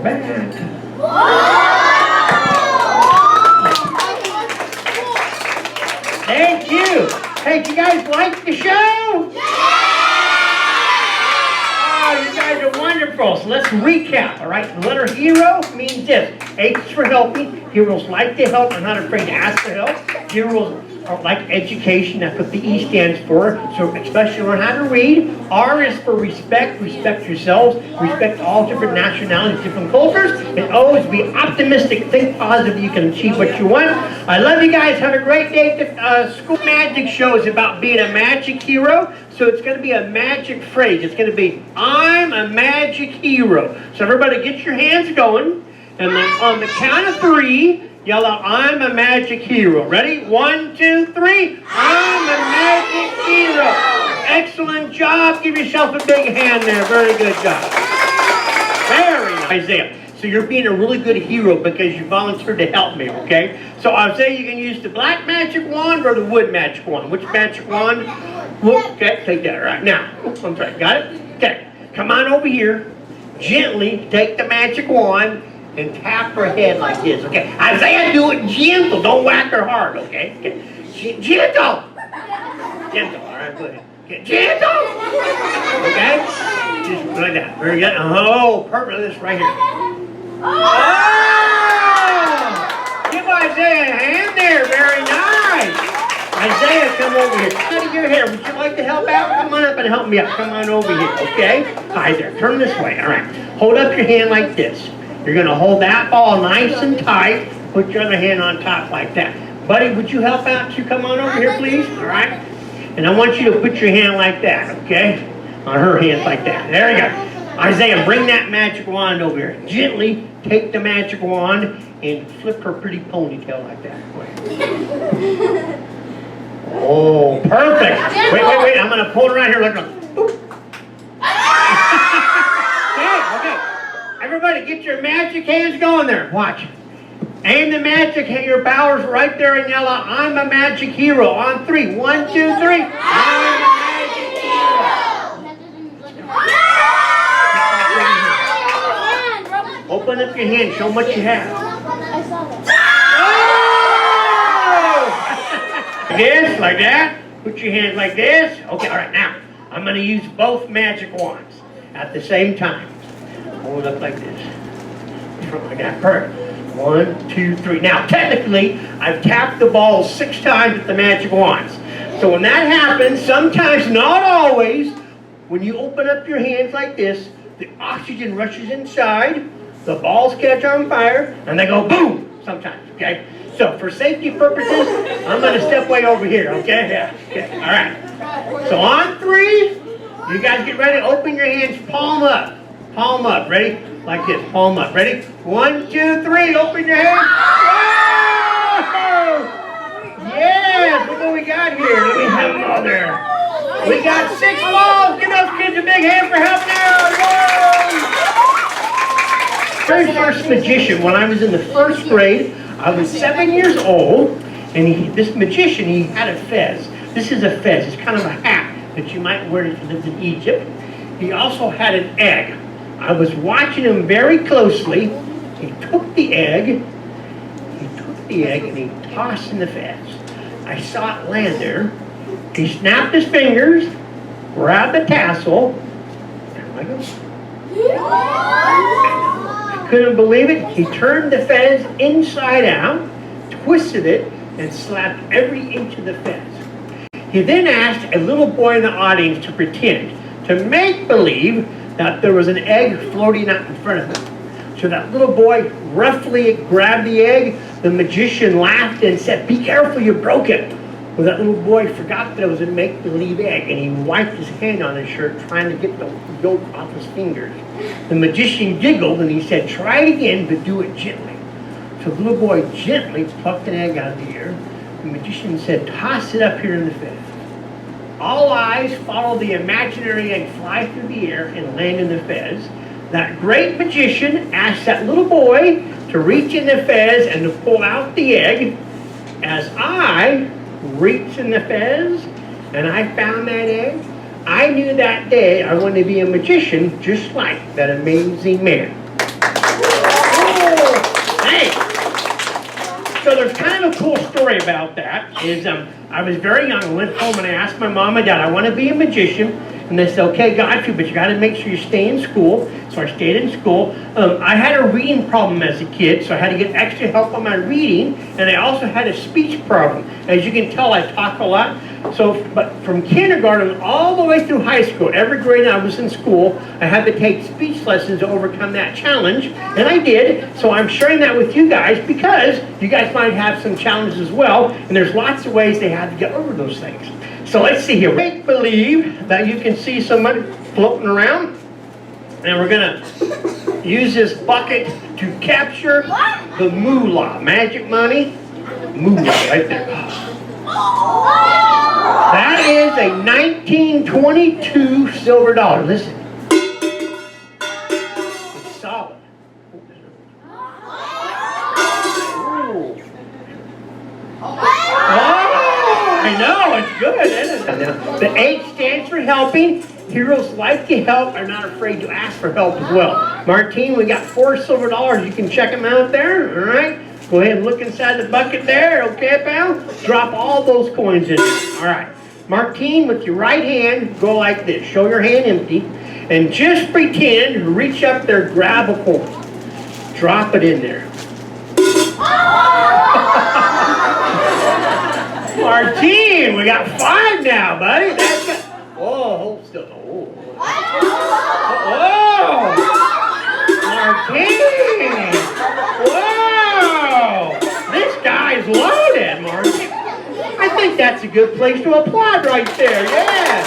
back. Thank you. Hey, you guys like the show? Oh, you guys are wonderful. So let's recap, all right? The letter hero means this. H is for helping. Heroes like to help. I'm not afraid to ask for help. Heroes are like education. That's what the E stands for. So especially learn how to read. R is for respect. Respect yourselves. Respect all different nationalities, different cultures. And O is be optimistic. Think positive. You can achieve what you want. I love you guys. Have a great day. The school magic show is about being a magic hero. So it's going to be a magic phrase. It's going to be, I'm a magic hero. So everybody get your hands going. And then on the count of 3, yell out, I'm a magic hero. Ready? 1, 2, 3. I'm a magic hero. Excellent job. Give yourself a big hand there. Very good job. Very nice. Isaiah. So you're being a really good hero because you volunteered to help me, okay? So Isaiah, you can use the black magic wand or the wood magic wand. Which magic wand? Okay, take that. All right, now. Oops, I'm sorry. Got it? Okay. Come on over here. Gently take the magic wand and tap her head like this, okay? Isaiah, do it gentle. Don't whack her hard, okay? Gentle. Gentle, all right, good. Okay. Gentle. Okay? Just like that. Very good. Oh, perfect. This right here. Oh! Give Isaiah a hand there. Very nice. Isaiah, come over here. Out of your hair. Would you like to help out? Come on up and help me out. Come on over here, okay? Hi there. Turn this way. All right. Hold up your hand like this. You're going to hold that ball nice and tight. Put your other hand on top like that. Buddy, would you help out too? Come on over here, please. All right? And I want you to put your hand like that, okay? On her hand like that. There you go. Isaiah, bring that magic wand over here. Gently take the magic wand and flip her pretty ponytail like that. Oh, perfect. Wait. I'm going to pull it around here like a... Okay. Everybody get your magic hands going there. Watch. Aim the magic, your powers right there and yell out, I'm a magic hero. On 3. 1, 2, 3. I'm a magic hero. Open up your hand. Show them what you have. I saw that. Oh! This, like that. Put your hands like this. Okay, all right. Now, I'm going to use both magic wands at the same time. Hold it up like this. Like that. Perfect. 1, 2, 3. Now, technically, I've tapped the ball 6 times with the magic wands. So when that happens, sometimes, not always, when you open up your hands like this, the oxygen rushes inside, the balls catch on fire, and they go boom sometimes, okay? So for safety purposes, I'm going to step way over here, okay? Yeah. Okay. All right. So on 3, you guys get ready. Open your hands, palm up. Palm up. Ready? Like this. Palm up. Ready? 1, 2, 3. Open your hands. Whoa! Yes! Look what we got here. Let me have another. We got 6 balls. Give those kids a big hand for helping out. Whoa! Very first magician, when I was in the 1st grade, I was 7 years old, and this magician, he had a fez. This is a fez. It's kind of a hat that you might wear if you lived in Egypt. He also had an egg. I was watching him very closely. He took the egg, and he tossed in the fez. I saw it land there. He snapped his fingers, grabbed the tassel, and like this. I couldn't believe it. He turned the fez inside out, twisted it, and slapped every inch of the fez. He then asked a little boy in the audience to pretend, to make believe that there was an egg floating out in front of him. So that little boy roughly grabbed the egg. The magician laughed and said, "Be careful, you broke it." Well, that little boy forgot that it was a make-believe egg, and he wiped his hand on his shirt trying to get the yolk off his fingers. The magician giggled and he said, "Try it again, but do it gently." So the little boy gently plucked an egg out of the air. The magician said, "Toss it up here in the fez." All eyes followed the imaginary egg fly through the air and land in the fez. That great magician asked that little boy to reach in the fez and to pull out the egg. As I reached in the fez and I found that egg, I knew that day I wanted to be a magician just like that amazing man. So there's kind of a cool story about that. Is I was very young. I went home and I asked my mom and dad, I want to be a magician. And they said, okay, Godfrey, but you got to make sure you stay in school. So I stayed in school. I had a reading problem as a kid, so I had to get extra help on my reading. And I also had a speech problem. As you can tell, I talk a lot. So, but from kindergarten all the way through high school, every grade I was in school, I had to take speech lessons to overcome that challenge. And I did. So I'm sharing that with you guys because you guys might have some challenges as well. And there's lots of ways they have to get over those things. So let's see here. Make believe that you can see some money floating around. And we're going to use this bucket to capture the moolah. Magic money. Moolah right there. That is a 1922 silver dollar. Listen. It's solid. I know, it's good, isn't it? The H stands for helping. Heroes like to help are not afraid to ask for help as well. Martine, we got 4 silver dollars. You can check them out there, all right? Go ahead and look inside the bucket there, okay, pal? Drop all those coins in there, all right. Martine, with your right hand, go like this. Show your hand empty. And just pretend to reach up there, grab a coin. Drop it in there. Martine, we got 5 now, buddy. That's good. Whoa, hold still. Oh. Whoa! Martine! Whoa! This guy's loaded, Martine. I think that's a good place to applaud right there. Yeah.